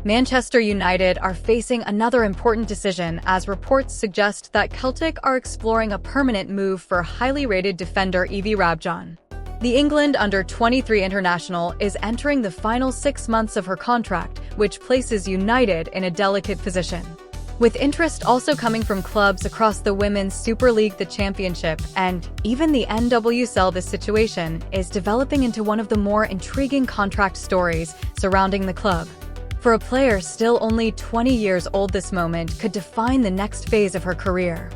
Manchester United are facing another important decision as reports suggest that Celtic are exploring a permanent move for highly rated defender EVIE RABJOHN. The England under-23 international is entering the final 6 months of her contract, which places United in a delicate position. With interest also coming from clubs across the Women's Super League, the Championship, and even the NWSL, this situation is developing into one of the more intriguing contract stories surrounding the club. For a player still only 20 years old, this moment could define the next phase of her career.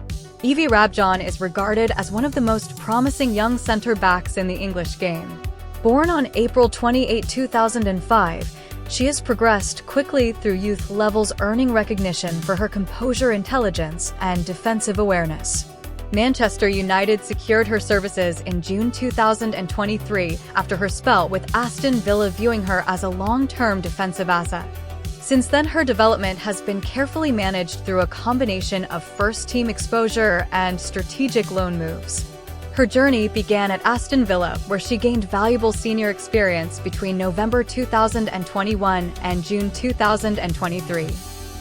EVIE RABJOHN is regarded as one of the most promising young centre-backs in the English game. Born on April 28, 2005, she has progressed quickly through youth levels, earning recognition for her composure, intelligence, and defensive awareness. Manchester United secured her services in June 2023 after her spell with Aston Villa, viewing her as a long-term defensive asset. Since then, her development has been carefully managed through a combination of first-team exposure and strategic loan moves. Her journey began at Aston Villa, where she gained valuable senior experience between November 2021 and June 2023.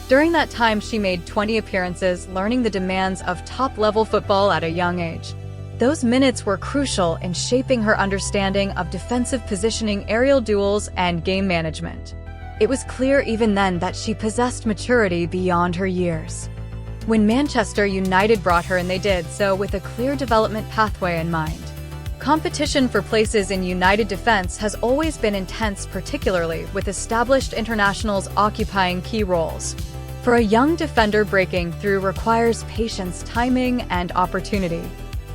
During that time, she made 20 appearances, learning the demands of top-level football at a young age. Those minutes were crucial in shaping her understanding of defensive positioning, aerial duels, and game management. It was clear even then that she possessed maturity beyond her years. When Manchester United brought her in, they did so with a clear development pathway in mind. Competition for places in United defense has always been intense, particularly with established internationals occupying key roles. For a young defender, breaking through requires patience, timing, and opportunity.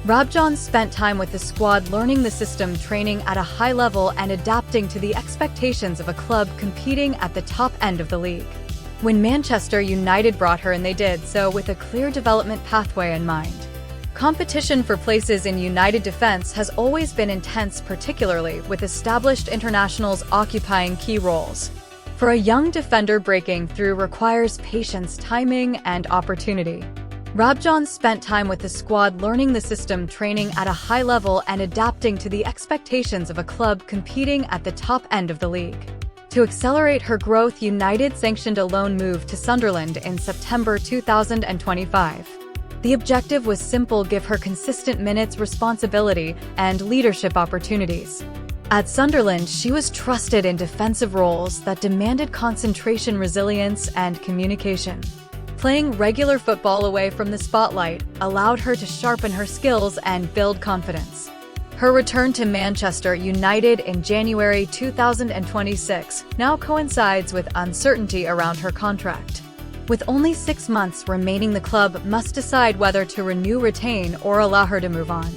RABJOHN spent time with the squad, learning the system, training at a high level, and adapting to the expectations of a club competing at the top end of the league. When Manchester United brought her in, they did so with a clear development pathway in mind. Competition for places in United defense has always been intense, particularly with established internationals occupying key roles. For a young defender, breaking through requires patience, timing, and opportunity. RABJOHN spent time with the squad, learning the system, training at a high level, and adapting to the expectations of a club competing at the top end of the league. To accelerate her growth, United sanctioned a loan move to Sunderland in September 2025. The objective was simple: give her consistent minutes, responsibility, and leadership opportunities. At Sunderland, she was trusted in defensive roles that demanded concentration, resilience, and communication. Playing regular football away from the spotlight allowed her to sharpen her skills and build confidence. Her return to Manchester United in January 2026 now coincides with uncertainty around her contract. With only 6 months remaining, the club must decide whether to renew, retain, or allow her to move on.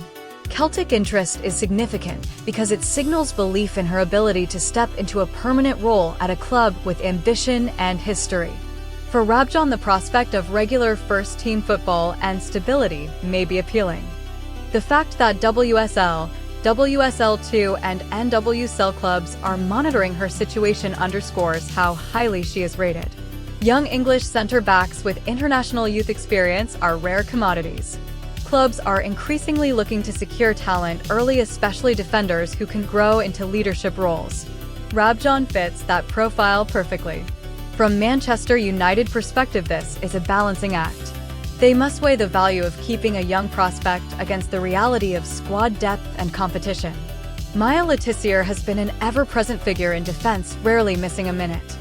Celtic interest is significant because it signals belief in her ability to step into a permanent role at a club with ambition and history. For RABJOHN, the prospect of regular first-team football and stability may be appealing. The fact that WSL, WSL2, and NWSL clubs are monitoring her situation underscores how highly she is rated. Young English centre-backs with international youth experience are rare commodities. Clubs are increasingly looking to secure talent early, especially defenders who can grow into leadership roles. RABJOHN fits that profile perfectly. From Manchester United perspective, this is a balancing act. They must weigh the value of keeping a young prospect against the reality of squad depth and competition. Maya Letizier has been an ever-present figure in defense, rarely missing a minute.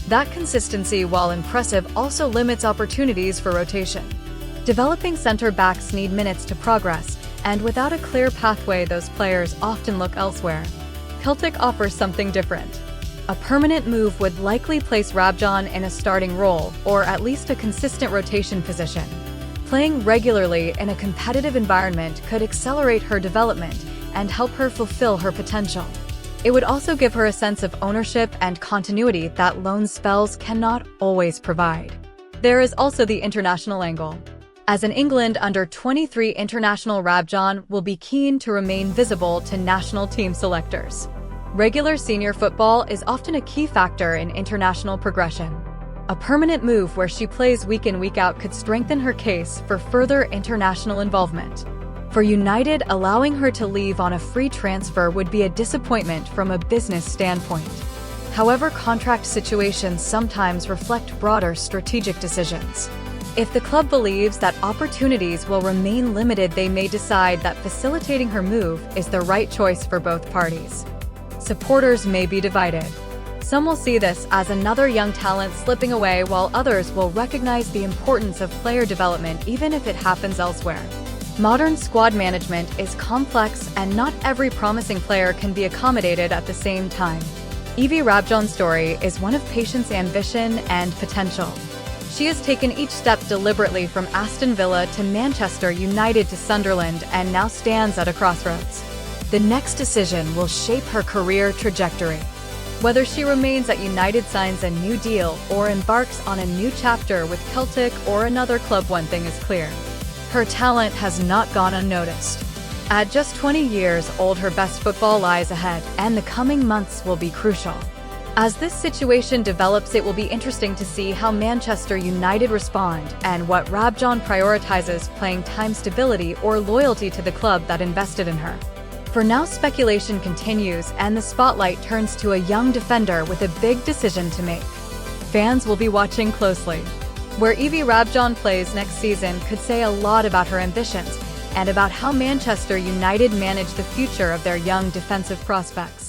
That consistency, while impressive, also limits opportunities for rotation. Developing center-backs need minutes to progress, and without a clear pathway, those players often look elsewhere. Celtic offers something different. A permanent move would likely place RABJOHN in a starting role, or at least a consistent rotation position. Playing regularly in a competitive environment could accelerate her development and help her fulfill her potential. It would also give her a sense of ownership and continuity that loan spells cannot always provide. There is also the international angle. As an England under-23 international, RABJOHN will be keen to remain visible to national team selectors. Regular senior football is often a key factor in international progression. A permanent move where she plays week in, week out could strengthen her case for further international involvement. For United, allowing her to leave on a free transfer would be a disappointment from a business standpoint. However, contract situations sometimes reflect broader strategic decisions. If the club believes that opportunities will remain limited, they may decide that facilitating her move is the right choice for both parties. Supporters may be divided. Some will see this as another young talent slipping away, while others will recognize the importance of player development even if it happens elsewhere. Modern squad management is complex, and not every promising player can be accommodated at the same time. EVIE RABJOHN's story is one of patience, ambition, and potential. She has taken each step deliberately, from Aston Villa to Manchester United to Sunderland, and now stands at a crossroads. The next decision will shape her career trajectory. Whether she remains at United, signs a new deal, or embarks on a new chapter with Celtic or another club, one thing is clear: her talent has not gone unnoticed. At just 20 years old, her best football lies ahead, and the coming months will be crucial. As this situation develops, it will be interesting to see how Manchester United respond and what Rabjohn prioritizes: playing time, stability, or loyalty to the club that invested in her. For now, speculation continues, and the spotlight turns to a young defender with a big decision to make. Fans will be watching closely. Where EVIE RABJOHN plays next season could say a lot about her ambitions and about how Manchester United manage the future of their young defensive prospects.